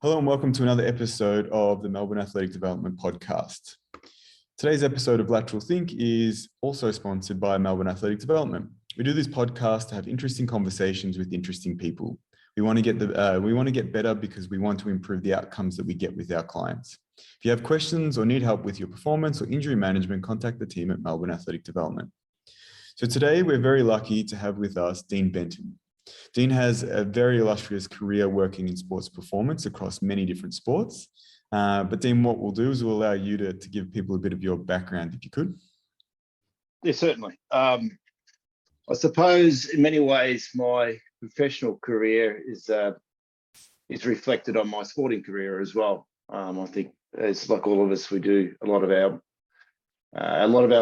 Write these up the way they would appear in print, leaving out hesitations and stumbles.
Hello and welcome to another episode of the Melbourne Athletic Development podcast. Today's episode of Lateral Think is also sponsored by Melbourne Athletic Development. We do this podcast to have interesting conversations with interesting people. We want to get better because we want to improve the outcomes that we get with our clients. If you have questions or need help with your performance or injury management, contact the team at Melbourne Athletic Development. So today we're very lucky to have with us Dean Benton. Dean has a very illustrious career working in sports performance across many different sports. But Dean, what we'll do is we'll allow you to give people a bit of your background, if you could. Yeah, certainly. I suppose in many ways my professional career is reflected on my sporting career as well. I think, it's like all of us, we do a lot of our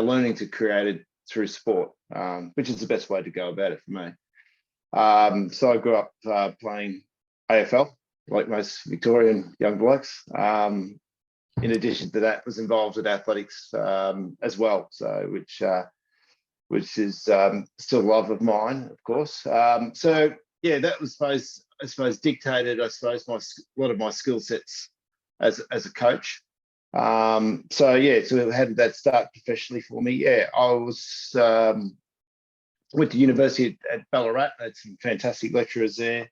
learning to create it through sport, which is the best way to go about it for me. So I grew up playing AFL, like most Victorian young blokes. In addition to that, was involved with athletics as well, so which is still a love of mine, of course. So yeah, that was, I suppose dictated, a lot of my skill sets as a coach. So how did that start professionally for me? Yeah, I was went to university at Ballarat. Had some fantastic lecturers there.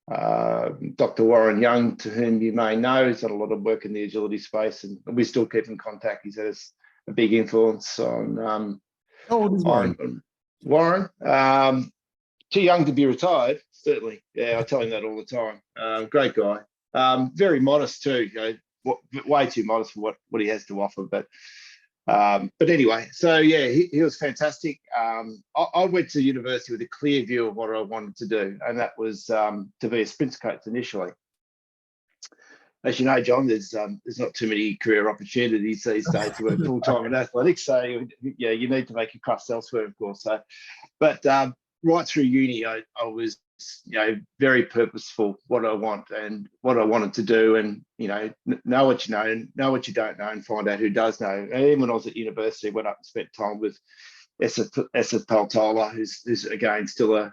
Dr. Warren Young, to whom you may know, he's done a lot of work in the agility space, and we still keep in contact. He's had a big influence on. How old is Warren? Warren, too young to be retired, certainly. Yeah, I tell him that all the time. Great guy. Very modest too. You know, way too modest for what he has to offer, but anyway, so yeah, he was fantastic. I went to university with a clear view of what I wanted to do, and that was to be a sprints coach initially. As you know, John, there's not too many career opportunities these days to work full time in athletics, so yeah, you need to make your crust elsewhere, of course. So, but right through uni, I was very purposeful what I want and what I wanted to do, and know what you know and know what you don't know, and find out who does know. And even when I was at university, I went up and spent time with Essa Paltola, who's again still a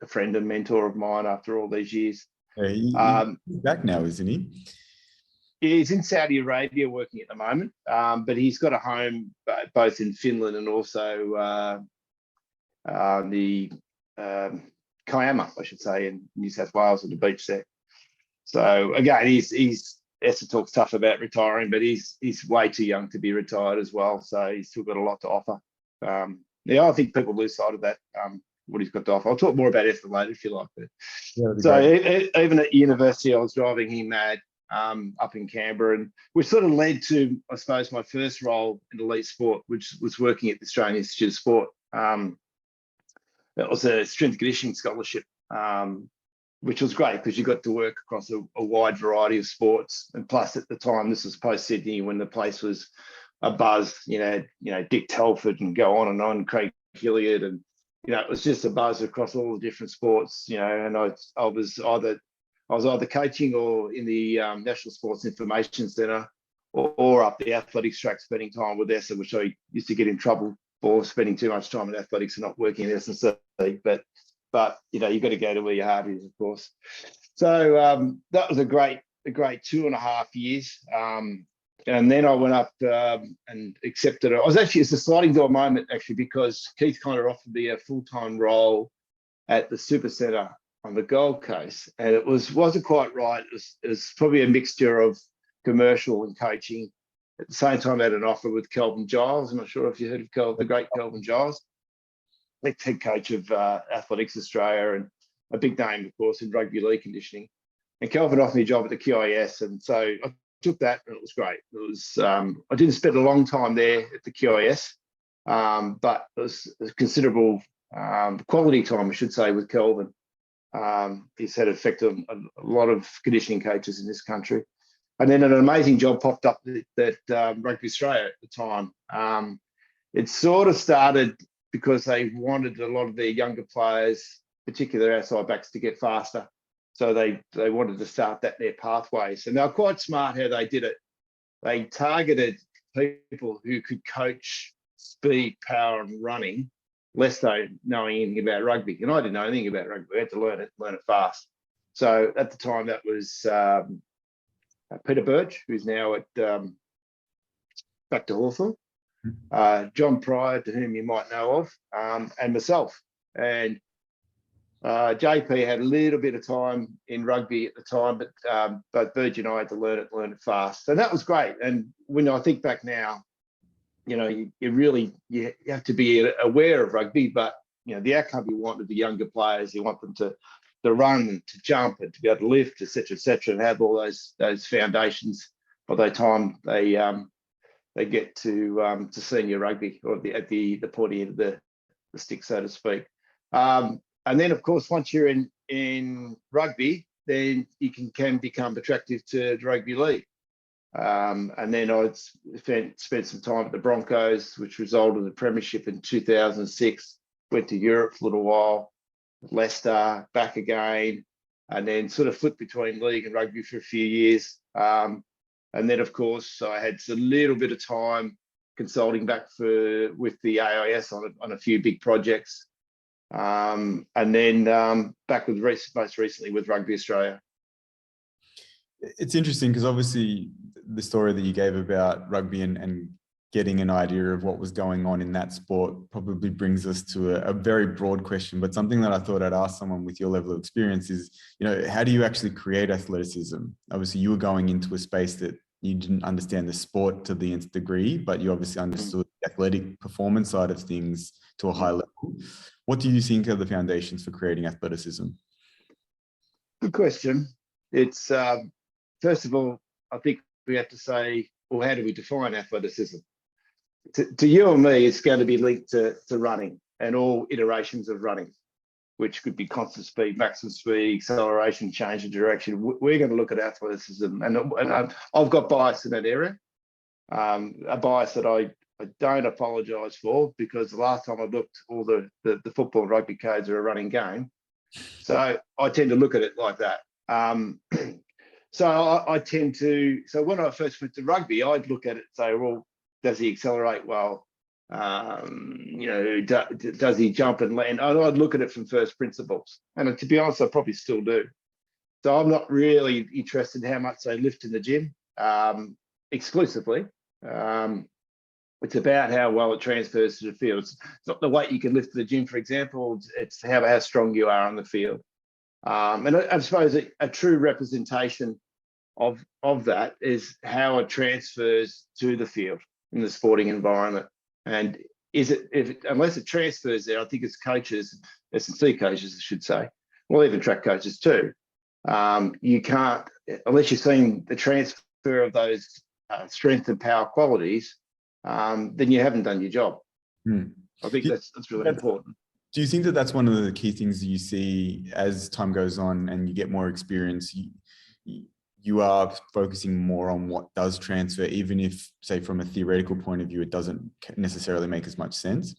friend and mentor of mine after all these years. He's back now, isn't he? He's in Saudi Arabia working at the moment, but he's got a home both in Finland and also the Kiama, I should say, in New South Wales, at the beach there. So again, Essa talks tough about retiring, but he's way too young to be retired as well. So he's still got a lot to offer. I think people lose sight of that, what he's got to offer. I'll talk more about Essa later if you like. But so even at university, I was driving him mad up in Canberra, and which sort of led to, I suppose, my first role in elite sport, which was working at the Australian Institute of Sport. That was a strength and conditioning scholarship, which was great because you got to work across a wide variety of sports. And plus, at the time, this was post-Sydney, when the place was a buzz. Dick Telford and go on, Craig Hilliard, and it was just a buzz across all the different sports. And I was either coaching or in the National Sports Information Centre, or up the athletics track, spending time with Essa, which I used to get in trouble for spending too much time in athletics and not working in S&C. But you've got to go to where your heart is, of course. So that was a great 2.5 years. And then I went up and accepted it. It's a sliding door moment, actually, because Keith kind of offered me a full-time role at the Super Centre on the Gold Coast, and it wasn't quite right. It was probably a mixture of commercial and coaching. At the same time, I had an offer with Kelvin Giles. I'm not sure if you heard of the great Kelvin Giles, head coach of Athletics Australia, and a big name, of course, in rugby league conditioning. And Kelvin offered me a job at the QIS, and so I took that, and it was great. It was I didn't spend a long time there at the QIS, but it was a considerable quality time, I should say, with Kelvin. He's had effect on a lot of conditioning coaches in this country. And then an amazing job popped up that Rugby Australia at the time. It sort of started because they wanted a lot of their younger players, particularly outside backs, to get faster. So they wanted to start their pathway. So they were quite smart how they did it. They targeted people who could coach speed, power, and running, less so knowing anything about rugby. And I didn't know anything about rugby. I had to learn it fast. So at the time, that was Peter Birch, who's now at back to Hawthorn, John Pryor, to whom you might know of, and myself. And JP had a little bit of time in rugby at the time, but both Birch and I had to learn it fast. And that was great. And when I think back now, you have to be aware of rugby, but the outcome you want of the younger players, you want them to run and to jump and to be able to lift, etc., and have all those foundations by the time they get to senior rugby, or at the pointy end of the stick, so to speak. And then, of course, once you're in rugby, then you can become attractive to rugby league. And then I spent some time at the Broncos, which resulted in the premiership in 2006. Went to Europe for a little while, Leicester, back again, and then sort of flipped between league and rugby for a few years. And then, of course, I had a little bit of time consulting back with the AIS on a few big projects. And then back with most recently with Rugby Australia. It's interesting because obviously the story that you gave about rugby and getting an idea of what was going on in that sport probably brings us to a very broad question, but something that I thought I'd ask someone with your level of experience is, how do you actually create athleticism? Obviously, you were going into a space that you didn't understand the sport to the nth degree, but you obviously understood the athletic performance side of things to a high level. What do you think are the foundations for creating athleticism? Good question. It's first of all, I think we have to say, well, how do we define athleticism? To you and me, it's going to be linked to running and all iterations of running, which could be constant speed, maximum speed, acceleration, change of direction. We're going to look at athleticism, and I've got bias in that area, a bias that I don't apologise for, because the last time I looked, all the football and rugby codes are a running game. So I tend to look at it like that. So when I first went to rugby, I'd look at it and say, well, does he accelerate well? Does he jump and land? I'd look at it from first principles. And to be honest, I probably still do. So I'm not really interested in how much they lift in the gym exclusively. It's about how well it transfers to the field. It's not the weight you can lift to the gym, for example. It's how strong you are on the field. And I suppose a true representation of that is how it transfers to the field in the sporting environment. And unless it transfers there, I think as coaches, S&C coaches, I should say, well, even track coaches too, you can't, unless you're seeing the transfer of those strength and power qualities, then you haven't done your job. I think that's really important. Do you think that that's one of the key things that you see as time goes on and you get more experience? You are focusing more on what does transfer, even if, say, from a theoretical point of view, it doesn't necessarily make as much sense?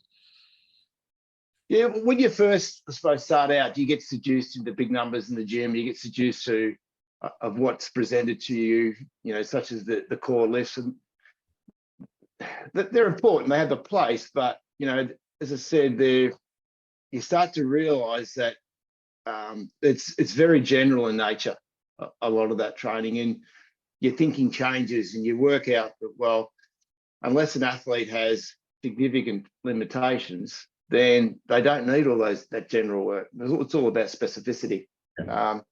Yeah, when you first, I suppose, start out, you get seduced into big numbers in the gym. You get seduced of what's presented to you, such as the core lifts. And they're important. They have a place, but, as I said, you start to realise that it's very general in nature, a lot of that training, and your thinking changes and you work out that, well, unless an athlete has significant limitations, then they don't need all that general work. It's all about specificity. But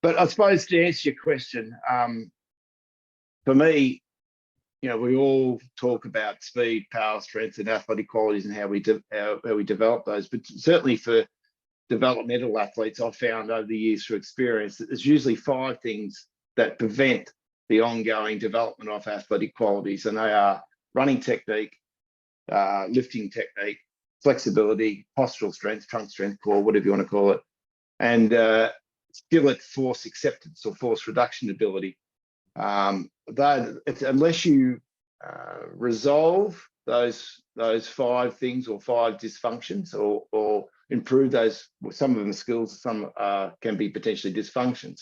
I suppose to answer your question, for me, we all talk about speed, power, strength, and athletic qualities and how we develop those. But certainly for developmental athletes, I've found over the years through experience that there's usually 5 things that prevent the ongoing development of athletic qualities, and they are running technique, lifting technique, flexibility, postural strength, trunk strength, core, whatever you want to call it, and skillet force acceptance or force reduction ability. Unless you resolve those 5 things or 5 dysfunctions, or improve those, some of them skills, some can be potentially dysfunctions,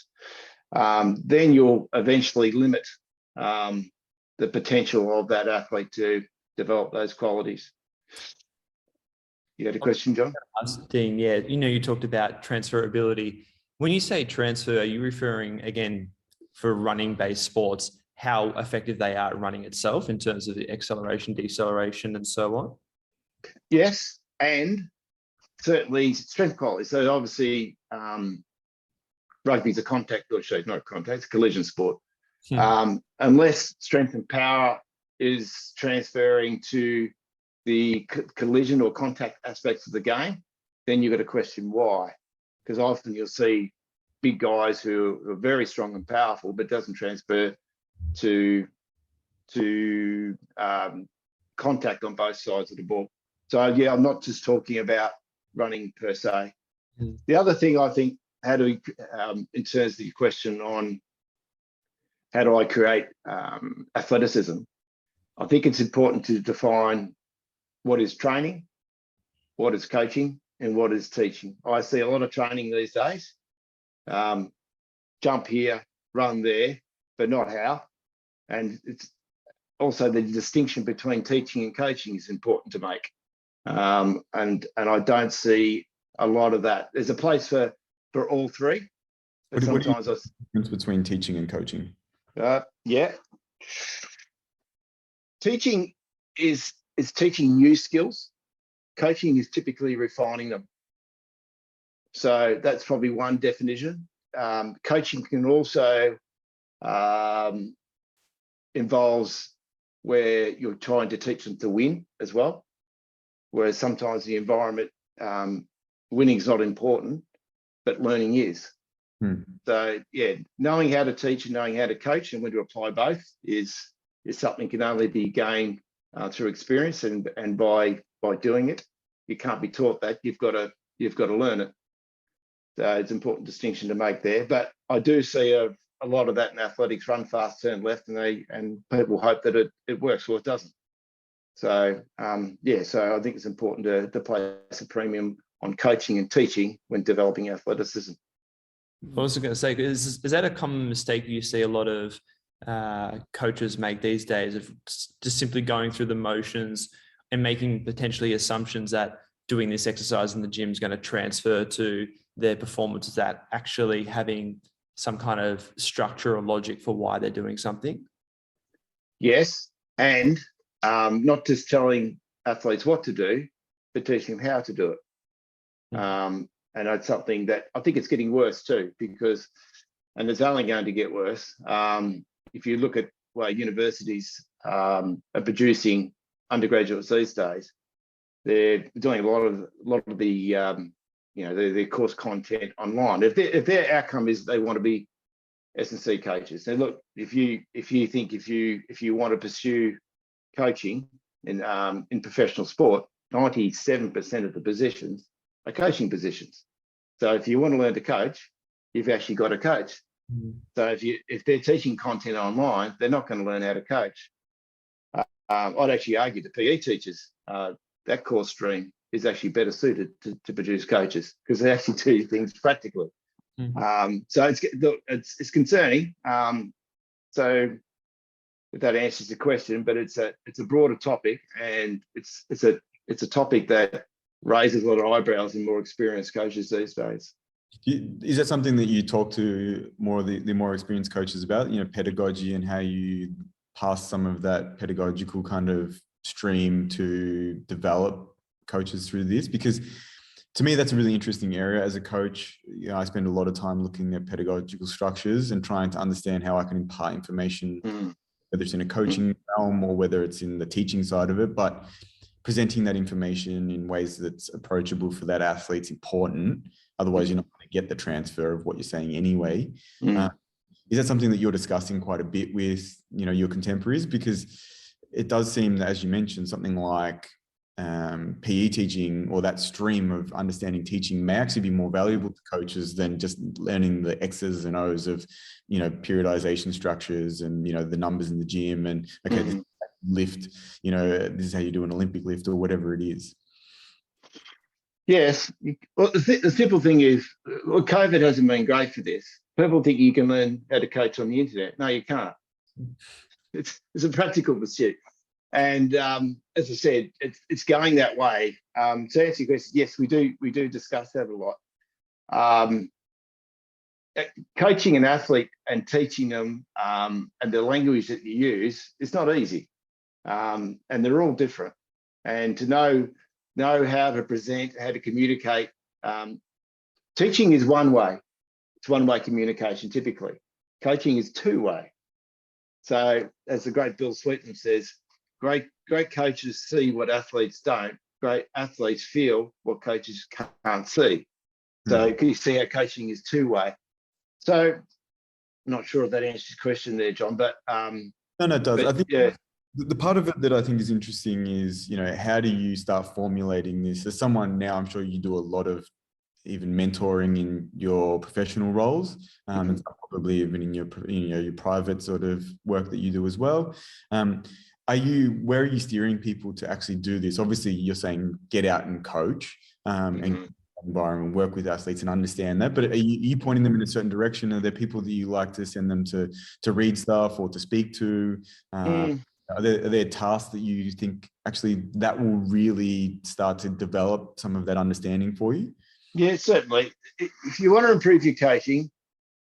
then you'll eventually limit the potential of that athlete to develop those qualities. You had a question, John? Last thing, yeah, you talked about transferability. When you say transfer, are you referring, again, for running-based sports, how effective they are at running itself in terms of the acceleration, deceleration, and so on? Yes, and certainly strength quality. So obviously, rugby is a contact, or sorry, not a contact, it's a collision sport. Unless strength and power is transferring to the collision or contact aspects of the game, then you've got to question why. Because often you'll see big guys who are very strong and powerful, but doesn't transfer to contact on both sides of the ball. So yeah, I'm not just talking about running per se. The other thing I think, how do we, in terms of the question on how do I create athleticism, I think it's important to define what is training, what is coaching, and what is teaching. I see a lot of training these days. Jump here, run there, but not how. And it's also the distinction between teaching and coaching is important to make. And I don't see a lot of that. There's a place for all three. But sometimes what's the difference between teaching and coaching? Yeah. Teaching is teaching new skills. Coaching is typically refining them. So that's probably one definition. Coaching can also involves where you're trying to teach them to win as well. Whereas sometimes the environment, winning is not important, but learning is. So yeah, knowing how to teach and knowing how to coach and when to apply both is something can only be gained through experience and by doing it. You can't be taught that. You've got to learn it. So it's an important distinction to make there. But I do see a lot of that in athletics: run fast, turn left, and people hope that it works. Well, it doesn't. So yeah, so I think it's important to place a premium on coaching and teaching when developing athleticism. I was going to say, is that a common mistake you see a lot of coaches make these days, of just simply going through the motions and making potentially assumptions that doing this exercise in the gym is going to transfer to their performance, without actually having some kind of structure or logic for why they're doing something? Yes, and not just telling athletes what to do, but teaching them how to do it. And that's something that I think it's getting worse too, because, and it's only going to get worse. If you look at universities are producing undergraduates these days, they're doing a lot of the their course content online. If their outcome is they want to be S&C coaches, then look, if you want to pursue coaching in professional sport, 97% of the positions are coaching positions. So if you want to learn to coach, you've actually got to coach. So if they're teaching content online, they're not going to learn how to coach. I'd actually argue the PE teachers, that course stream is actually better suited to produce coaches, because they actually do things practically. So it's concerning. So if that answers the question, but it's a broader topic, and it's a topic that raises a lot of eyebrows in more experienced coaches these days. Is that something that you talk to more of the more experienced coaches about, pedagogy, and how you pass some of that pedagogical kind of stream to develop coaches through this? Because to me, that's a really interesting area. As a coach, I spend a lot of time looking at pedagogical structures and trying to understand how I can impart information, whether it's in a coaching realm or whether it's in the teaching side of it. But presenting that information in ways that's approachable for that athlete's important. Otherwise, you're not going to get the transfer of what you're saying anyway. Is that something that you're discussing quite a bit with, your contemporaries? Because it does seem that, as you mentioned, something like PE teaching, or that stream of understanding teaching, may actually be more valuable to coaches than just learning the X's and O's of, periodization structures and, the numbers in the gym and, okay, this lift, this is how you do an Olympic lift or whatever it is. Yes. Well, the simple thing is, COVID hasn't been great for this. People think you can learn how to coach on the internet. No, you can't. It's a practical pursuit. And as I said, it's going that way. To answer your question, yes, we do discuss that a lot. coaching an athlete and teaching them and the language that you use is not easy, and they're all different. And to know how to present, how to communicate. Teaching is one way. It's one-way communication typically. Coaching is two-way. So as the great Bill Sweetin says, great coaches see what athletes don't. Great athletes feel what coaches can't see. So you see how coaching is two-way. So I'm not sure if that answers your question there, John, but no, it does. I think the part of it that I think is interesting is, how do you start formulating this? As someone now, I'm sure you do a lot of even mentoring in your professional roles, and probably even in your private sort of work that you do as well. Where are you steering people to actually do this? Obviously, you're saying get out and coach and environment, work with athletes and understand that. But are you pointing them in a certain direction? Are there people that you like to send them to read stuff or to speak to? Are there tasks that you think actually that will really start to develop some of that understanding for you? Yeah, certainly. If you want to improve your coaching,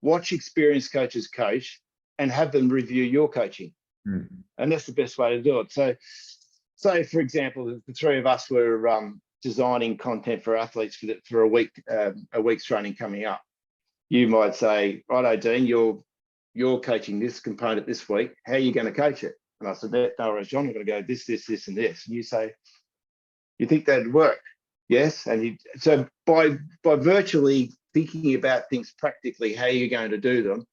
watch experienced coaches coach and have them review your coaching. And that's the best way to do it. So for example, the three of us were designing content for athletes for a week's training coming up. You might say, righto, Dean, you're coaching this component this week. How are you going to coach it? And I said, no worries, John, I'm going to go this, and this. And you say, you think that'd work? Yes. And so by virtually thinking about things practically, how you're going to do them,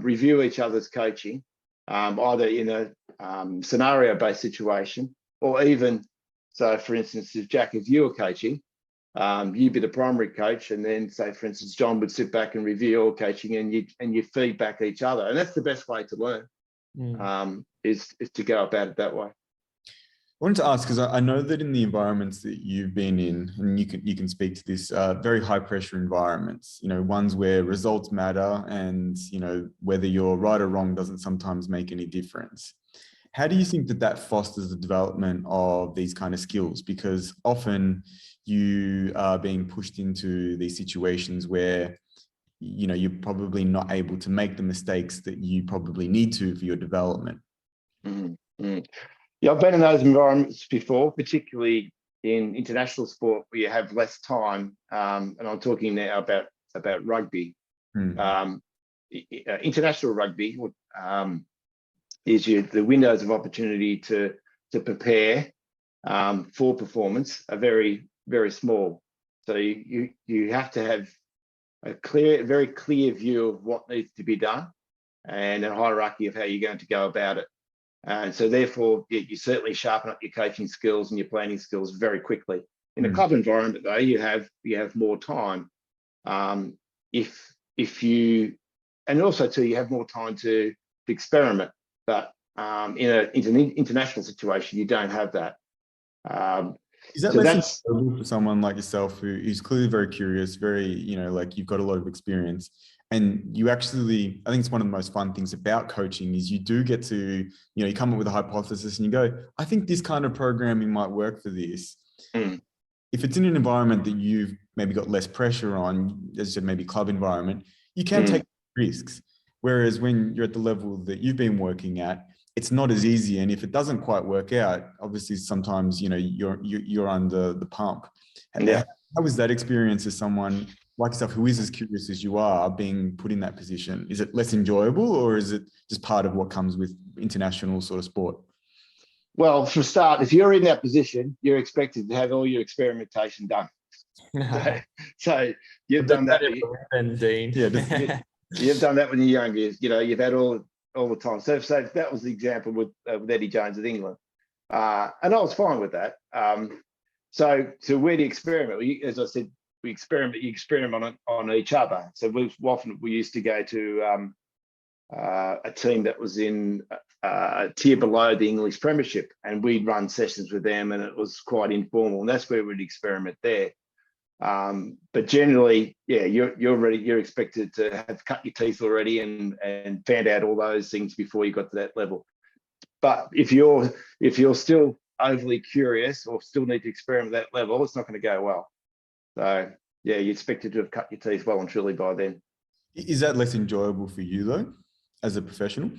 review each other's coaching, either in a scenario-based situation or even, so for instance, if you were coaching, you'd be the primary coach, and then say, for instance, John would sit back and review your coaching, and you feedback each other. And that's the best way to learn, is to go about it that way. I wanted to ask, because I know that in the environments that you've been in, and you can speak to this, very high pressure environments, ones where results matter, and whether you're right or wrong doesn't sometimes make any difference. How do you think that fosters the development of these kind of skills? Because often you are being pushed into these situations where you're probably not able to make the mistakes that you probably need to for your development. Yeah, I've been in those environments before, particularly in international sport where you have less time. And I'm talking now about rugby. International rugby is the windows of opportunity to prepare for performance are very, very small. So you have to have a very clear view of what needs to be done and a hierarchy of how you're going to go about it. And so therefore, you certainly sharpen up your coaching skills and your planning skills very quickly. In a club environment, though, you have more time. And also too, you have more time to experiment. But in an international situation, you don't have that. Is that less enjoyable for someone like yourself who's clearly very curious, very, you've got a lot of experience, and you actually, I think it's one of the most fun things about coaching is you do get to, you come up with a hypothesis and you go, I think this kind of programming might work for this. If it's in an environment that you've maybe got less pressure on, as you said, maybe club environment, you can take risks. Whereas when you're at the level that you've been working at, it's not as easy. And if it doesn't quite work out, obviously sometimes, you're under the pump. Yeah. How was that experience as someone like yourself who is as curious as you are being put in that position? Is it less enjoyable, or is it just part of what comes with international sort of sport? Well, for a start, if you're in that position, you're expected to have all your experimentation done. So you've done that. Dean. You've done that when you're younger. You've had all the time. So that was the example with Eddie Jones with England, and I was fine with that. So where do you experiment? As I said, you experiment on each other. So we used to go to a team that was in a tier below the English Premiership, and we'd run sessions with them, and it was quite informal, and that's where we'd experiment there. But generally, yeah, you're expected to have cut your teeth already and found out all those things before you got to that level. But if you're still overly curious or still need to experiment at that level, it's not going to go well. So yeah, you're expected to have cut your teeth well and truly by then. Is that less enjoyable for you though, as a professional?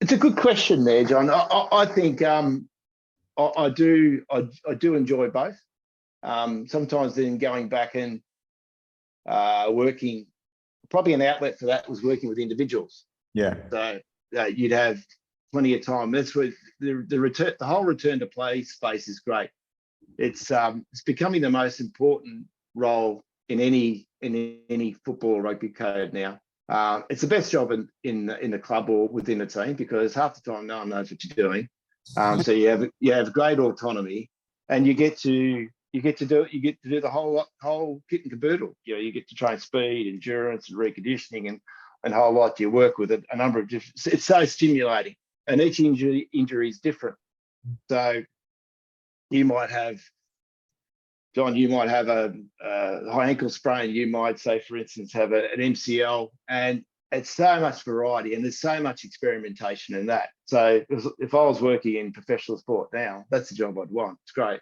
It's a good question there, John. I think I do enjoy both. Sometimes then going back and working, probably an outlet for that was working with individuals. Yeah. So you'd have plenty of time. That's where the whole return to play space is great. It's becoming the most important role in any football or rugby code now. It's the best job in the club or within the team, because half the time no one knows what you're doing. So you have great autonomy, and you get to do it. You get to do the whole kit and caboodle. You get to train speed, endurance, and reconditioning, and whole lot. You work with a number of different. It's so stimulating, and each injury is different. So you might have, John, a high ankle sprain. You might, say, for instance, have an MCL, and it's so much variety, and there's so much experimentation in that. So if I was working in professional sport now, that's the job I'd want. It's great,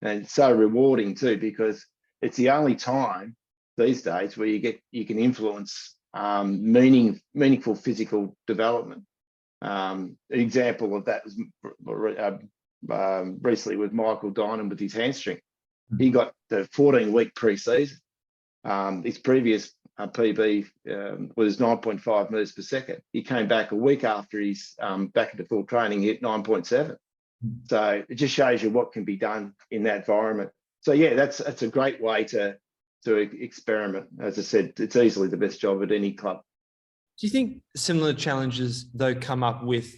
and it's so rewarding too, because it's the only time these days where you can influence meaningful physical development. An example of that was recently with Michael Dinan with his hamstring. He got the 14-week pre-season. His previous PB was 9.5 meters per second. He came back a week after he's back into full training, hit 9.7. So it just shows you what can be done in that environment. So yeah, that's a great way to experiment. As I said, it's easily the best job at any club. Do you think similar challenges though come up with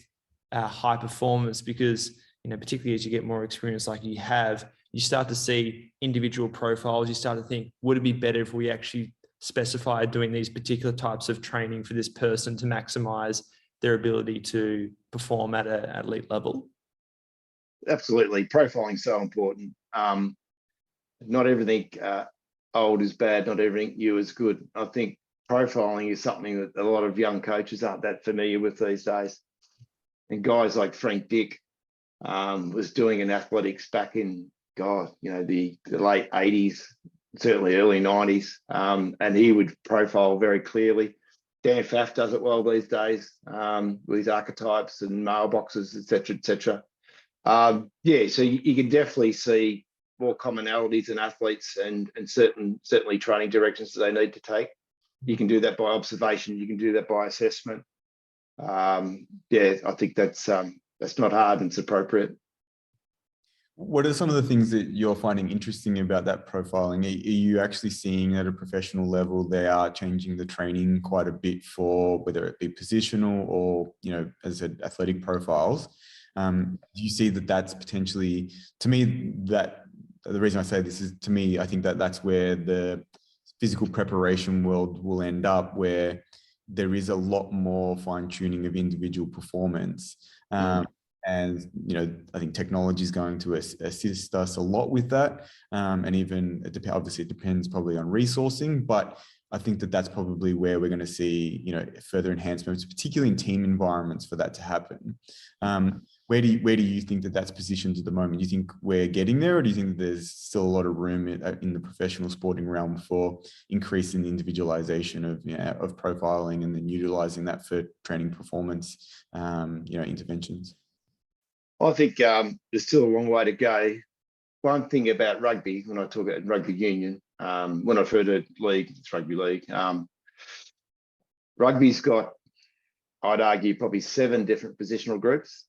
high performance? Because particularly as you get more experience like you have, you start to see individual profiles. You start to think, would it be better if we actually specify doing these particular types of training for this person to maximize their ability to perform at an elite level? Absolutely. Profiling is so important. Not everything old is bad. Not everything new is good. I think profiling is something that a lot of young coaches aren't that familiar with these days. And guys like Frank Dick was doing in athletics back in, the late 80s, certainly early 90s. And he would profile very clearly. Dan Pfaff does it well these days with his archetypes and mailboxes, et cetera, et cetera. So you can definitely see more commonalities in athletes and certainly training directions that they need to take. You can do that by observation. You can do that by assessment. I think that's not hard and it's appropriate. What are some of the things that you're finding interesting about that profiling? Are you actually seeing at a professional level they are changing the training quite a bit for whether it be positional or, as I said, athletic profiles? Do you see that that's potentially, to me, that the reason I say this is, to me, I think that that's where the physical preparation world will end up, where there is a lot more fine tuning of individual performance. And, I think technology is going to assist us a lot with that. And even, obviously, it depends probably on resourcing, but I think that that's probably where we're going to see, further enhancements, particularly in team environments, for that to happen. Where do you think that that's positioned at the moment? Do you think we're getting there, or do you think there's still a lot of room in the professional sporting realm for increasing the individualization of profiling and then utilizing that for training performance, interventions? I think there's still a long way to go. One thing about rugby, when I talk about rugby union, when I refer to league, it's rugby league. Rugby's got, I'd argue, probably 7 different positional groups.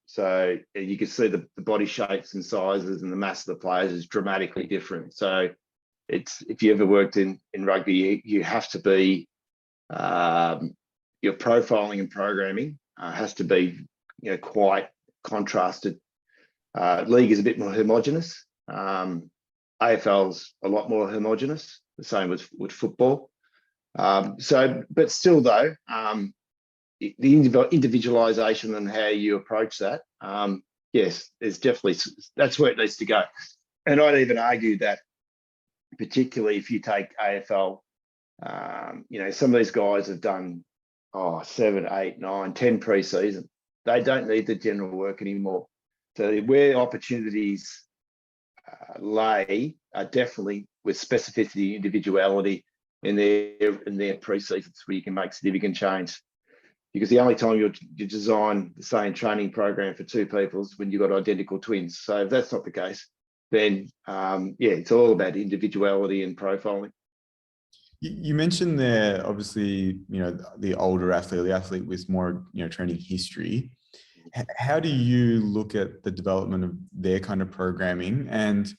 So you can see the body shapes and sizes and the mass of the players is dramatically different. So if you ever worked in rugby, you have to be, your profiling and programming has to be quite contrasted. League is a bit more homogenous. AFL's a lot more homogenous, the same with football. But still though, the individualization and how you approach that, yes, there's definitely, that's where it needs to go. And I'd even argue that, particularly if you take AFL, some of these guys have done 7, 8, 9, 10 pre-season. They don't need the general work anymore. So where opportunities lay are definitely with specificity, individuality, in their pre-seasons where you can make significant change. Because the only time you design the same training program for two people is when you've got identical twins. So if that's not the case, then it's all about individuality and profiling. You mentioned there, obviously, the older athlete, the athlete with more, training history. How do you look at the development of their kind of programming, and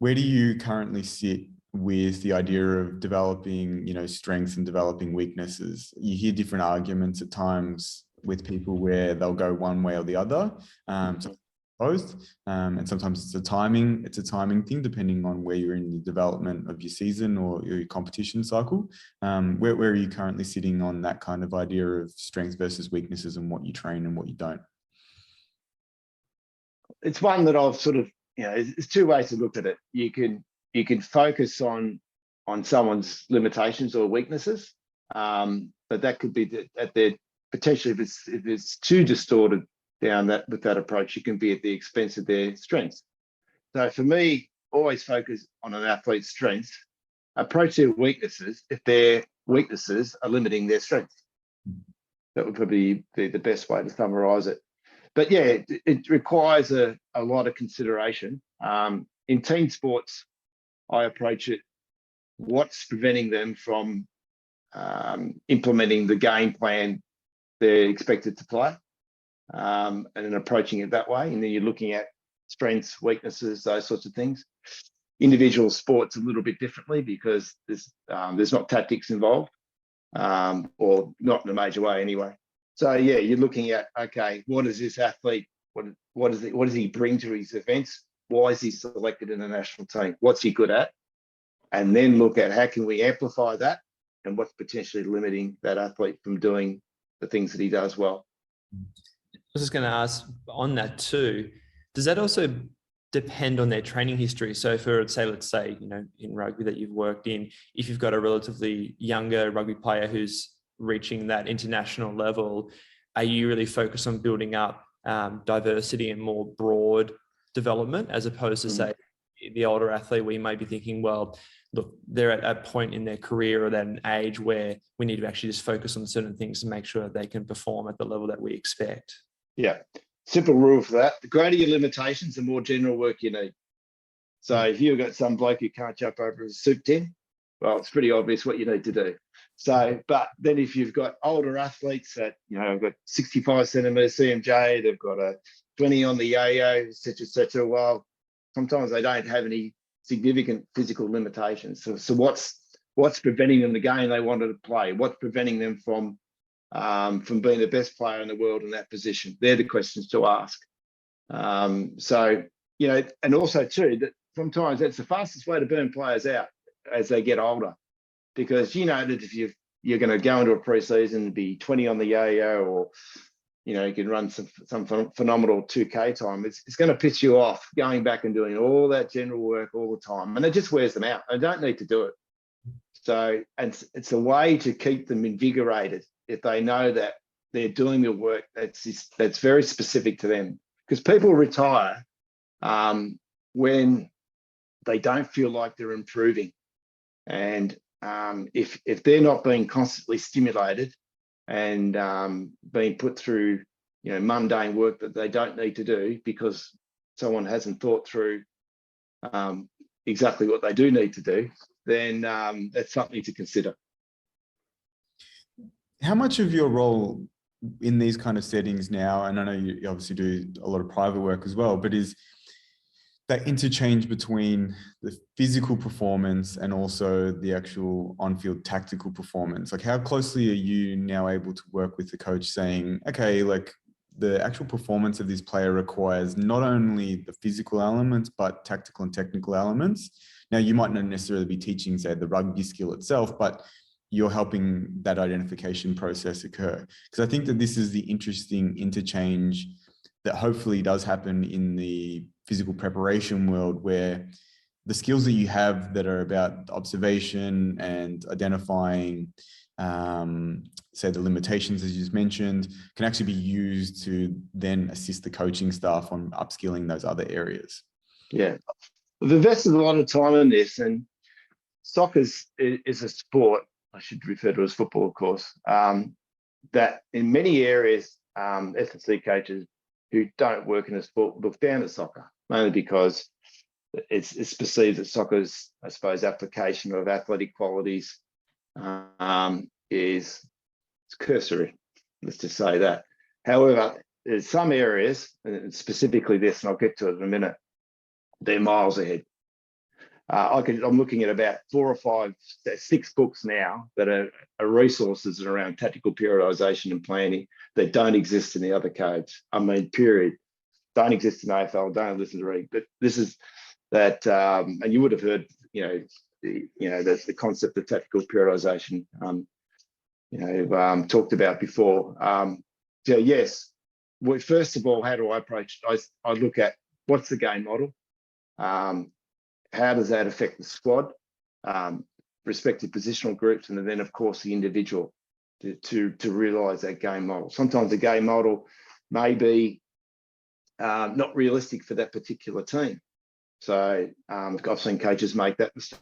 where do you currently sit with the idea of developing, strengths and developing weaknesses? You hear different arguments at times with people where they'll go one way or the other. Both, and sometimes it's a timing thing depending on where you're in the development of your season or your competition cycle. Where are you currently sitting on that kind of idea of strengths versus weaknesses and what you train and what you don't? It's one that I've sort of, there's two ways to look at it. You can focus on someone's limitations or weaknesses, but that could be at their potentially, if it's too distorted down with that approach, you can be at the expense of their strengths. So for me, always focus on an athlete's strengths, approach their weaknesses if their weaknesses are limiting their strengths. That would probably be the best way to summarize it. But yeah, it requires a lot of consideration. In team sports, I approach it, what's preventing them from implementing the game plan they're expected to play, and then approaching it that way. And then you're looking at strengths, weaknesses, those sorts of things. Individual sports a little bit differently because there's not tactics involved, or not in a major way anyway. So yeah, you're looking at, okay, what is this athlete? What does he bring to his events? Why is he selected in the national team? What's he good at? And then look at how can we amplify that and what's potentially limiting that athlete from doing the things that he does well. I was just going to ask on that too, does that also depend on their training history? So for, let's say, in rugby that you've worked in, if you've got a relatively younger rugby player who's reaching that international level, are you really focused on building up diversity and more broad development, as opposed to say the older athlete where you might be thinking, well, look, they're at a point in their career or at an age where we need to actually just focus on certain things to make sure that they can perform at the level that we expect? Yeah, simple rule for that. The greater your limitations, the more general work you need. So if you've got some bloke who can't jump over a soup tin, well, it's pretty obvious what you need to do. So, but then if you've got older athletes that, have got 65 centimetres CMJ, they've got a 20 on the yo-yo, et cetera, well, sometimes they don't have any significant physical limitations. So what's preventing them the game they wanted to play? What's preventing them from being the best player in the world in that position? They're the questions to ask. So, and also too, that sometimes that's the fastest way to burn players out as they get older, because that if you're going to go into a pre-season and be 20 on the yo-yo, or you can run some phenomenal 2K time, it's going to piss you off going back and doing all that general work all the time, and it just wears them out. They don't need to do it. So, and it's a way to keep them invigorated if they know that they're doing the work that's very specific to them. Because people retire when they don't feel like they're improving, and if they're not being constantly stimulated and being put through mundane work that they don't need to do because someone hasn't thought through exactly what they do need to do, then that's something to consider. How much of your role in these kind of settings now, and I know you obviously do a lot of private work as well, but is that interchange between the physical performance and also the actual on-field tactical performance? Like, how closely are you now able to work with the coach saying, okay, like the actual performance of this player requires not only the physical elements, but tactical and technical elements? Now, you might not necessarily be teaching, say, the rugby skill itself, but you're helping that identification process occur. Because I think that this is the interesting interchange that hopefully does happen in the physical preparation world, where the skills that you have that are about observation and identifying, say, the limitations, as you just mentioned, can actually be used to then assist the coaching staff on upskilling those other areas. Yeah, we've invested a lot of time in this, and soccer is a sport, I should refer to as football, of course, that in many areas, S&C coaches who don't work in a sport look down at soccer, mainly because it's perceived that soccer's, I suppose, application of athletic qualities is cursory. Let's just say that. However, there's some areas, and specifically this, and I'll get to it in a minute, they're miles ahead. I'm looking at about 4 or 5, 6 books now that are resources around tactical periodisation and planning that don't exist in the other codes. I mean, period. Don't exist in AFL, don't listen to read. But this is that, and you would have heard, the concept of tactical periodisation, talked about before. So yes, well, first of all, how do I approach it? I look at what's the game model. How does that affect the squad, respective positional groups, and then, of course, the individual to realise that game model. Sometimes the game model may be not realistic for that particular team. So I've seen coaches make that mistake.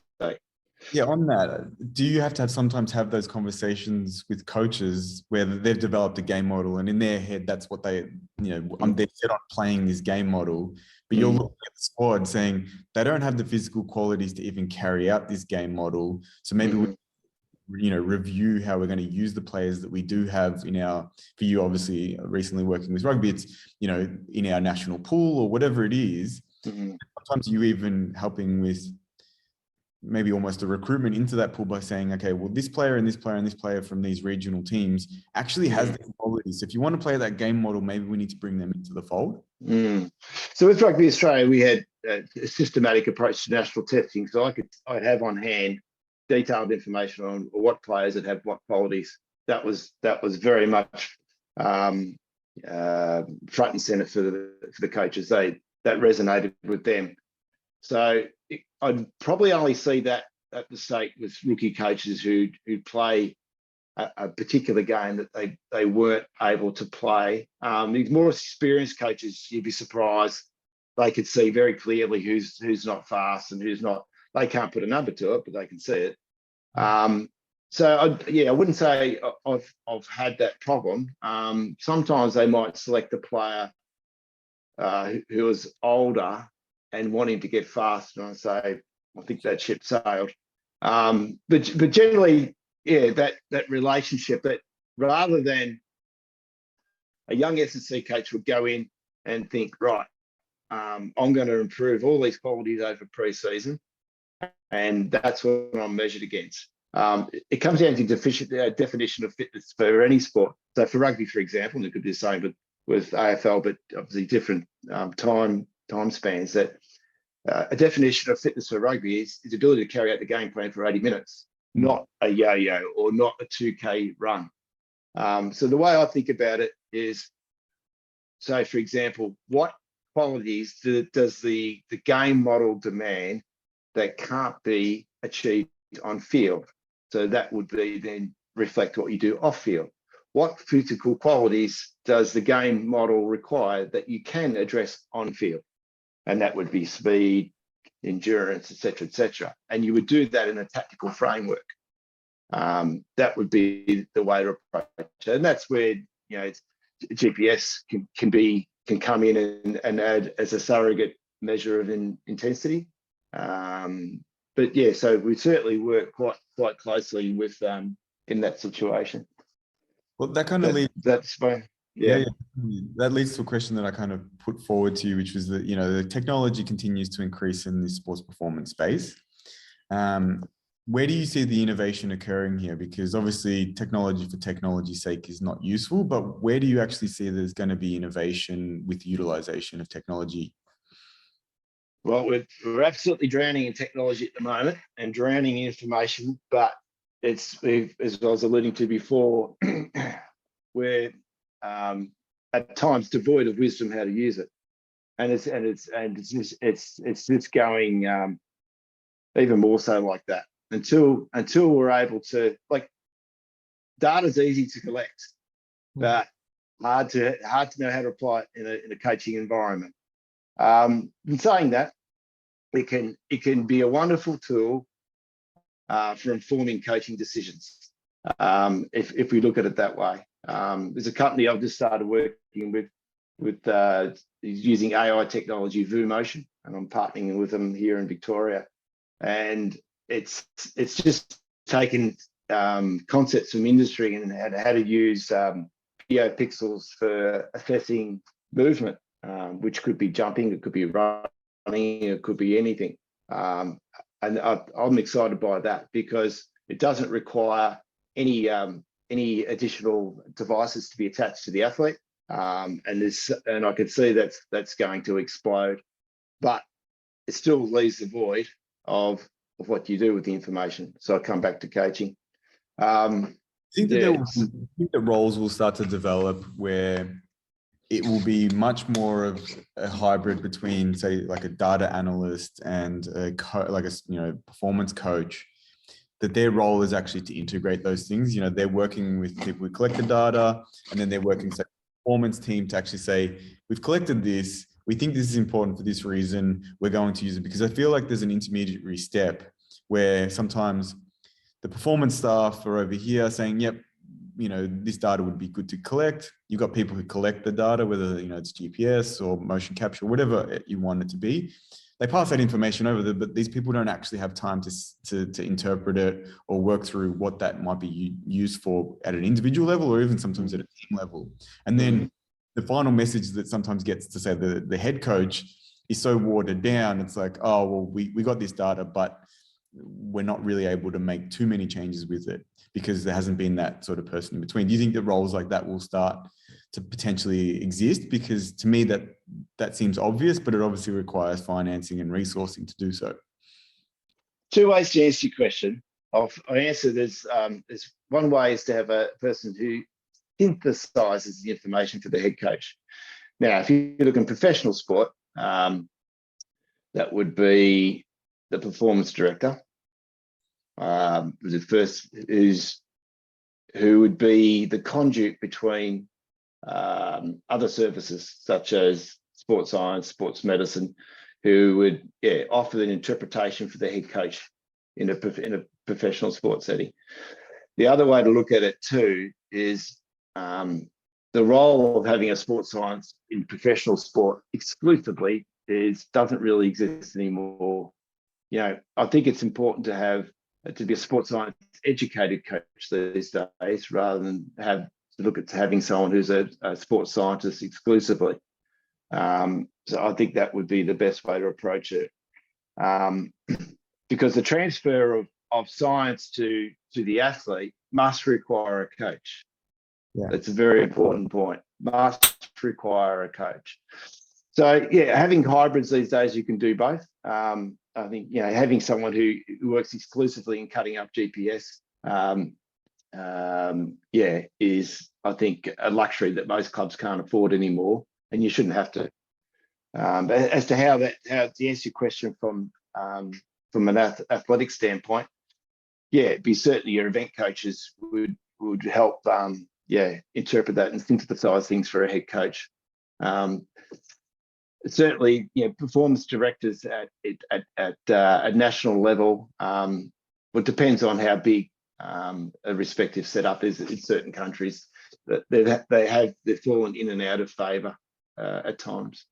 Yeah, on that, do you have to sometimes have those conversations with coaches where they've developed a game model and in their head, that's what they're set on playing this game model, but you're looking at the squad saying they don't have the physical qualities to even carry out this game model. So maybe we review how we're going to use the players that we do have for you, obviously recently working with rugby, it's, in our national pool or whatever it is. Sometimes you even helping with maybe almost a recruitment into that pool by saying, okay, well, this player and this player and this player from these regional teams actually has the qualities. So if you want to play that game model, maybe we need to bring them into the fold. So with Rugby Australia, we had a systematic approach to national testing. So I'd have on hand detailed information on what players that have what qualities. That was very much front and center for the coaches. That resonated with them. So I'd probably only see that mistake with rookie coaches who play a particular game that they weren't able to play. These more experienced coaches, you'd be surprised, they could see very clearly who's not fast and who's not. They can't put a number to it, but they can see it. So I wouldn't say I've had that problem. Sometimes they might select a player who is older and wanting to get faster, and I say, I think that ship sailed. But generally, that relationship, that rather than a young S&C coach would go in and think, right, I'm going to improve all these qualities over pre-season, and that's what I'm measured against. It comes down to definition of fitness for any sport. So for rugby, for example, and it could be the same with AFL, but obviously different time spans, that a definition of fitness for rugby is the ability to carry out the game plan for 80 minutes, not a yo-yo or not a 2K run. So the way I think about it is, so for example, what qualities does the game model demand that can't be achieved on field? So that would be then reflect what you do off field. What physical qualities does the game model require that you can address on field? And that would be speed, endurance, etc., etc. And you would do that in a tactical framework. That would be the way to approach it. And that's where GPS can come in and add as a surrogate measure of intensity. But yeah, so we certainly work quite closely with in that situation. Well, that kind of leads. That's fine. Yeah, that leads to a question that I kind of put forward to you, which was that the technology continues to increase in the sports performance space. Where do you see the innovation occurring here? Because obviously technology for technology's sake is not useful, but where do you actually see there's going to be innovation with utilization of technology? Well, we're absolutely drowning in technology at the moment and drowning in information, but it's, as I was alluding to before, we're at times devoid of wisdom how to use it, and it's just going even more so like that until we're able to, like, data's easy to collect, but hard to know how to apply it in a coaching environment. In saying that, it can be a wonderful tool for informing coaching decisions. If we look at it that way, there's a company I've just started working with using AI technology, VuMotion, and I'm partnering with them here in Victoria. And it's just taken concepts from industry and how to use video pixels for assessing movement, which could be jumping, it could be running, it could be anything. And I'm excited by that because it doesn't require any additional devices to be attached to the athlete. And I can see that's going to explode, but it still leaves the void of what you do with the information. So I come back to coaching. I think that roles will start to develop where it will be much more of a hybrid between, say, like a data analyst and performance coach. That their role is actually to integrate those things. They're working with people who collect the data, and then they're working with the performance team to actually say, we've collected this, we think this is important for this reason, we're going to use it. Because I feel like there's an intermediary step where sometimes the performance staff are over here saying, yep, this data would be good to collect. You've got people who collect the data, whether it's GPS or motion capture, whatever you want it to be. They pass that information over there, but these people don't actually have time to interpret it or work through what that might be used for at an individual level or even sometimes at a team level. And then the final message that sometimes gets to say the head coach is so watered down. It's like, oh, well, we got this data, but we're not really able to make too many changes with it because there hasn't been that sort of person in between. Do you think that roles like that will start to potentially exist? Because to me, that seems obvious, but it obviously requires financing and resourcing to do so. Two ways to answer your question. I answer there's one way is to have a person who synthesizes the information for the head coach. Now, if you look in professional sport, that would be the performance director. Who would be the conduit between other services such as sports science, sports medicine, who would offer an interpretation for the head coach in a professional sports setting. The other way to look at it too is the role of having a sports science in professional sport exclusively doesn't really exist anymore. I think it's important to be a sports science educated coach these days rather than look at having someone who's a sports scientist exclusively. So I think that would be the best way to approach it. Because the transfer of science to the athlete must require a coach. Yeah. That's a very important point. Must require a coach. So having hybrids these days, you can do both. I think having someone who works exclusively in cutting up GPS, is I think a luxury that most clubs can't afford anymore, and you shouldn't have to. But as to how to answer your question from an athletic standpoint, it'd be certainly your event coaches would help interpret that and synthesize things for a head coach. Certainly, performance directors at national level. It depends on how big a respective setup is in certain countries. They've fallen in and out of favour at times.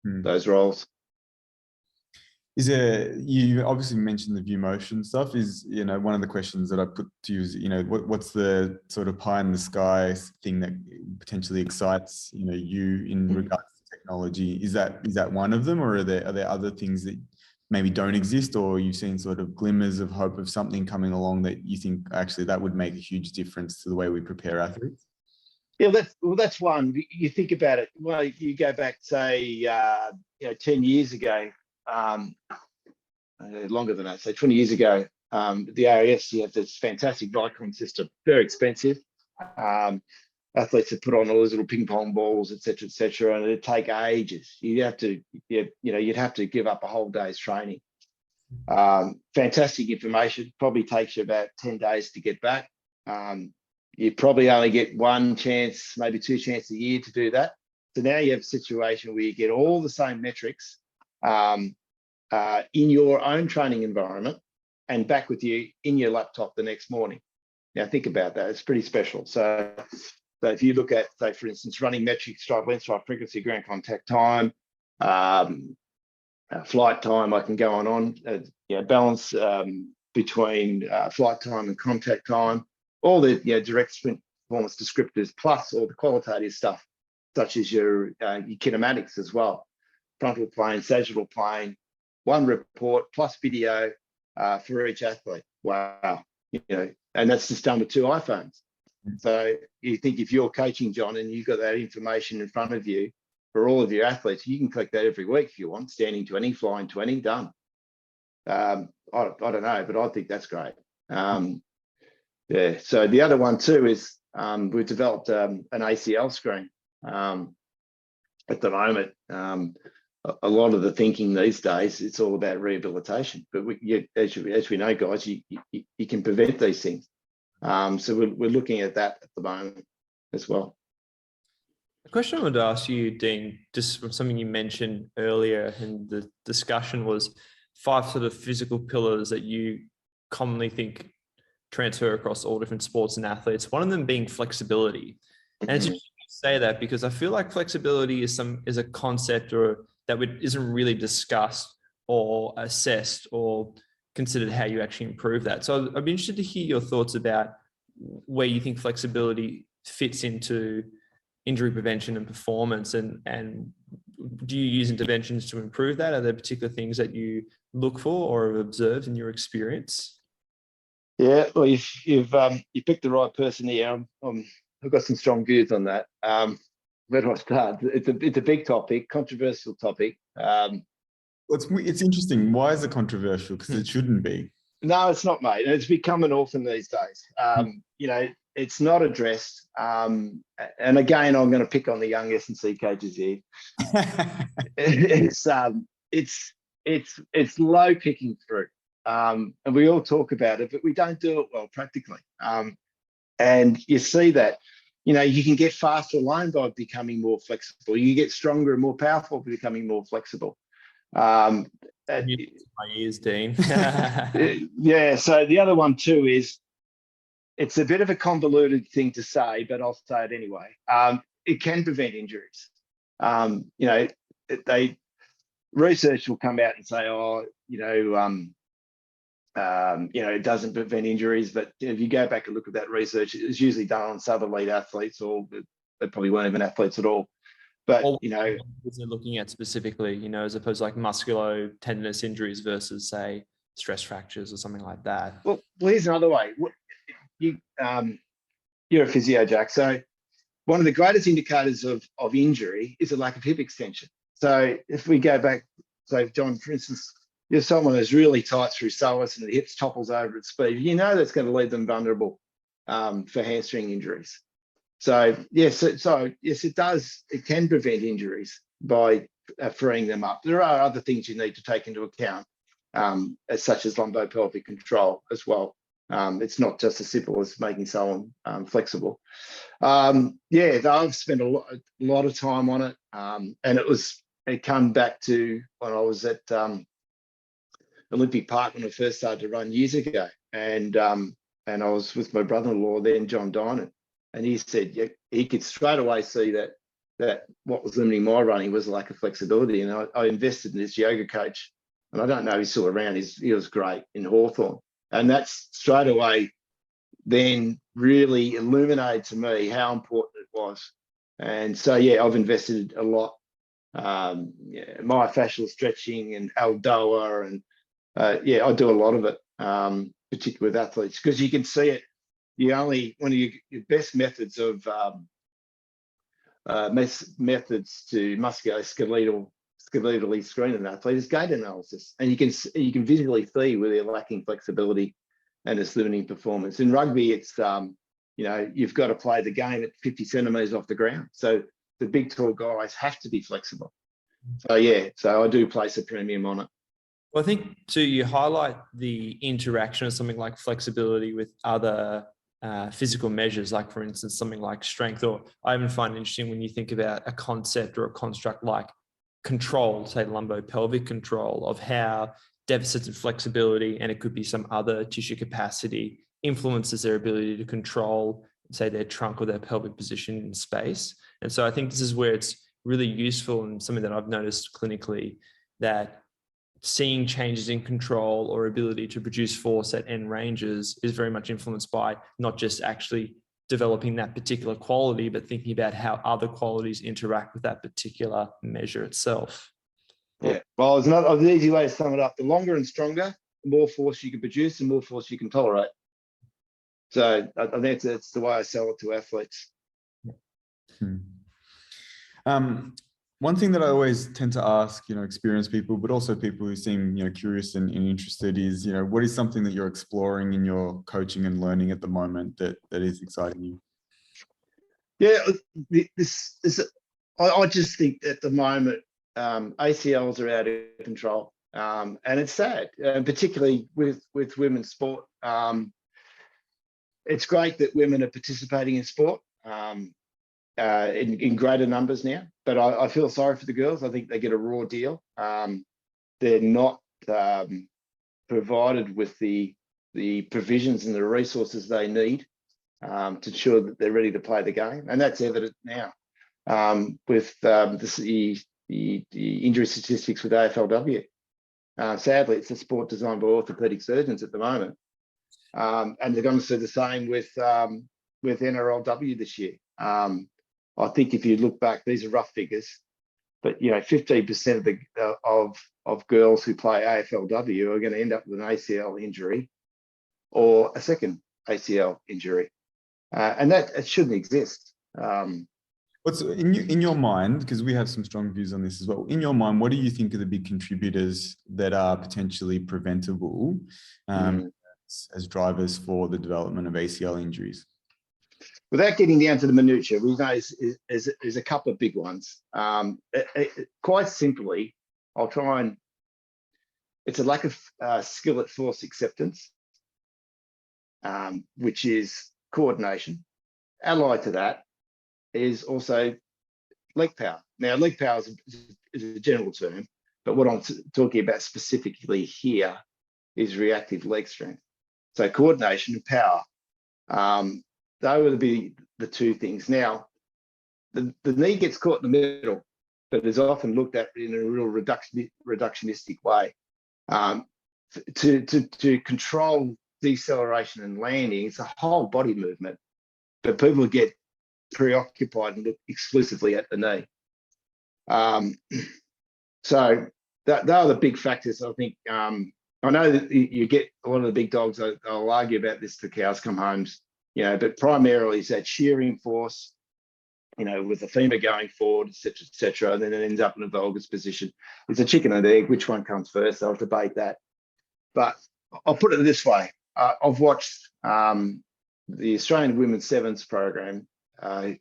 Those roles. You obviously mentioned the VuMotion stuff. Is one of the questions that I put to you is what's the sort of pie in the sky thing that potentially excites you in regards to technology? Is that one of them, or are there other things that maybe don't exist, or you've seen sort of glimmers of hope of something coming along that you think actually that would make a huge difference to the way we prepare athletes? Yeah, that's one. You think about it. Well, you go back, say, 10 years ago, longer than that, say 20 years ago, the ARS, you have this fantastic Vicon system, very expensive. Athletes have put on all those little ping pong balls, et cetera, and it'd take ages. You'd have to give up a whole day's training. Fantastic information, probably takes you about 10 days to get back. You probably only get one chance, maybe two chances a year to do that. So now you have a situation where you get all the same metrics in your own training environment and back with you in your laptop the next morning. Now think about that. It's pretty special. So if you look at, say, for instance, running metrics, stride length, stride frequency, ground contact time, flight time, I can go on, balance between flight time and contact time, all the direct sprint performance descriptors, plus all the qualitative stuff, such as your kinematics as well, frontal plane, sagittal plane, one report plus video for each athlete. Wow, and that's just done with 2 iPhones. So you think if you're coaching, John, and you've got that information in front of you for all of your athletes, you can collect that every week if you want, standing 20, flying 20, done. I don't know, but I think that's great. So the other one too is we've developed an ACL screen at the moment. A lot of the thinking these days, it's all about rehabilitation. But as we know, guys, you can prevent these things. So we're looking at that at the moment as well. The question I wanted to ask you, Dean, just from something you mentioned earlier in the discussion, was 5 sort of physical pillars that you commonly think transfer across all different sports and athletes. One of them being flexibility. And it's interesting to say that because I feel like flexibility is a concept that isn't really discussed or assessed or considered how you actually improve that. So I'd be interested to hear your thoughts about where you think flexibility fits into injury prevention and performance, and do you use interventions to improve that? Are there particular things that you look for or have observed in your experience? Yeah, well, you picked the right person here. I've got some strong views on that. Where do I start? It's a big topic, controversial topic. It's interesting. Why is it controversial? Because it shouldn't be. No, it's not, mate. It's become an orphan these days. It's not addressed. And again, I'm going to pick on the young S&C coaches here. It's low picking through. And we all talk about it, but we don't do it well practically. And you see that, you can get faster alone by becoming more flexible. You get stronger and more powerful by becoming more flexible. My ears, Dean. Yeah. So the other one too is, it's a bit of a convoluted thing to say, but I'll say it anyway. It can prevent injuries. Research will come out and say, it doesn't prevent injuries. But if you go back and look at that research, it's usually done on sub-elite athletes, or they probably weren't even athletes at all. But what they're looking at specifically, as opposed to like musculo-tendinous injuries versus, say, stress fractures or something like that. Well, here's another way. You're a physio, Jack. So one of the greatest indicators of injury is a lack of hip extension. So if we go back, so John, for instance, you're someone who's really tight through psoas and the hips topples over at speed, that's going to leave them vulnerable for hamstring injuries. So yes, it does. It can prevent injuries by freeing them up. There are other things you need to take into account, such as lumbopelvic control as well. It's not just as simple as making someone flexible. I've spent a lot of time on it, and it come back to when I was at Olympic Park when I first started to run years ago, and I was with my brother-in-law then, John Dinan, and he said he could straight away see that what was limiting my running was a lack of flexibility, and I invested in this yoga coach, and I don't know if he's still around. He was great in Hawthorn. And that's straight away then really illuminated to me how important it was. And so, I've invested a lot. Myofascial stretching and Aldoa, and I do a lot of it, particularly with athletes, because you can see it. One of your best methods of methods to musculoskeletally screen an athlete is gait analysis, and you can visually see where they're lacking flexibility and it's limiting performance. In rugby, it's you've got to play the game at 50 centimeters off the ground, so the big tall guys have to be flexible. So I do place a premium on it. Well, I think too, you highlight the interaction of something like flexibility with other physical measures, like for instance something like strength, or I even find it interesting when you think about a concept or a construct like control, say lumbopelvic control, of how deficits in flexibility, and it could be some other tissue capacity, influences their ability to control, say, their trunk or their pelvic position in space. And so I think this is where it's really useful, and something that I've noticed clinically, that seeing changes in control or ability to produce force at end ranges is very much influenced by not just actually developing that particular quality, but thinking about how other qualities interact with that particular measure itself. Yeah, well, it's not an easy way to sum it up. The longer and stronger, the more force you can produce, the more force you can tolerate. So I think that's the way I sell it to athletes. One thing that I always tend to ask, experienced people, but also people who seem, curious and interested is, what is something that you're exploring in your coaching and learning at the moment that is exciting you? Yeah, I just think at the moment, ACLs are out of control, and it's sad, particularly with women's sport. It's great that women are participating in sport in greater numbers now, but I feel sorry for the girls. I think they get a raw deal. They're not provided with the provisions and the resources they need to ensure that they're ready to play the game, and that's evident now with the injury statistics with AFLW. Sadly, it's a sport designed by orthopaedic surgeons at the moment, and they're going to see the same with NRLW this year. I think if you look back, these are rough figures, but 15% of girls who play AFLW are going to end up with an ACL injury or a second ACL injury, and that it shouldn't exist. What's in your mind, because we have some strong views on this as well, in your mind, what do you think are the big contributors that are potentially preventable as drivers for the development of ACL injuries? Without getting down to the minutiae, we know there's a couple of big ones. Quite simply, I'll try and, it's a lack of skill at force acceptance, which is coordination. Allied to that is also leg power. Now, leg power is a general term, but what I'm talking about specifically here is reactive leg strength. So coordination and power, they would be the two things. Now, the knee gets caught in the middle, but is often looked at in a real reductionistic way. To control deceleration and landing, it's a whole body movement, but people get preoccupied and look exclusively at the knee. So that are the big factors, I think. I know that you get a lot of the big dogs, they'll argue about this till cows come home, but primarily it's that shearing force, with the femur going forward, et cetera, and then it ends up in a valgus position. It's a chicken and egg, which one comes first? I'll debate that. But I'll put it this way. I've watched the Australian Women's Sevens program. I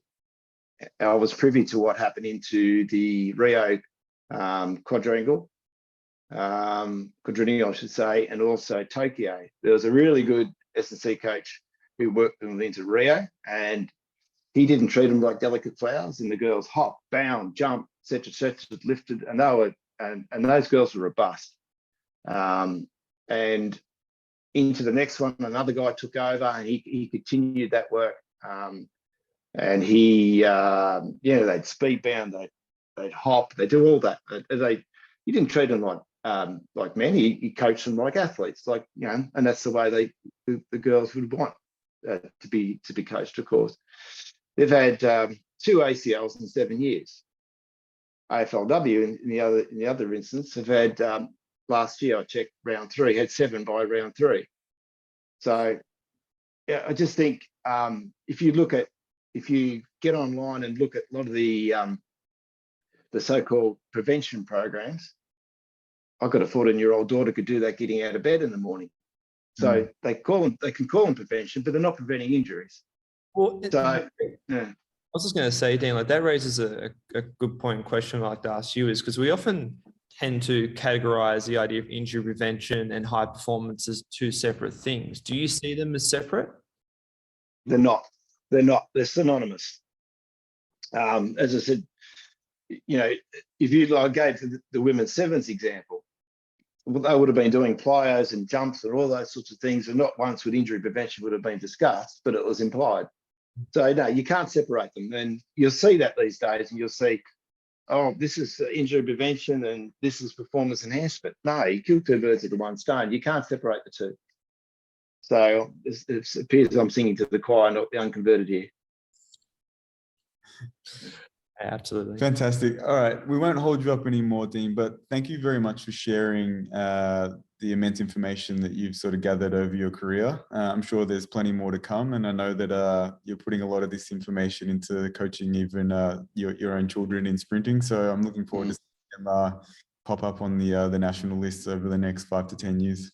was privy to what happened into the Rio quadrennial, I should say, and also Tokyo. There was a really good S&C coach who worked them into Rio, and he didn't treat them like delicate flowers. And the girls hopped, bound, jumped, etc., lifted, and they were, and those girls were robust. And into the next one, another guy took over, and he continued that work. And he, they'd speed bound, they'd hop, they do all that. He didn't treat them like men. He coached them like athletes, and that's the way the girls would want to be coached. Of course, they've had 2 ACLs in 7 years. AFLW in the other instance have had last year, I checked, round 3 had 7 by round 3. So yeah, I just think if you get online and look at a lot of the so-called prevention programs, I've got a 14-year-old daughter could do that getting out of bed in the morning. So they can call them prevention, but they're not preventing injuries. Well, so yeah. I was just going to say, Dean, that raises a good point and question I'd like to ask you, is because we often tend to categorize the idea of injury prevention and high performance as 2 separate things. Do you see them as separate? They're not. They're synonymous. As I said, if you gave the women's sevens example, they would have been doing plyos and jumps and all those sorts of things, and not once would injury prevention would have been discussed, but it was implied. So no, you can't separate them. And you'll see that these days, and you'll see, oh, this is injury prevention and this is performance enhancement. No, you kill two birds with one stone. You can't separate the two. So it appears I'm singing to the choir, not the unconverted here. Absolutely. Fantastic. All right. We won't hold you up anymore, Dean, but thank you very much for sharing the immense information that you've sort of gathered over your career. I'm sure there's plenty more to come. And I know that you're putting a lot of this information into coaching even your own children in sprinting. So I'm looking forward to seeing them pop up on the national lists over the next 5 to 10 years.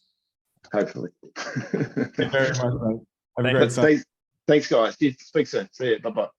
Hopefully. Thank you very much, mate. Have a great Thanks, guys. Speak soon. See you. Bye-bye.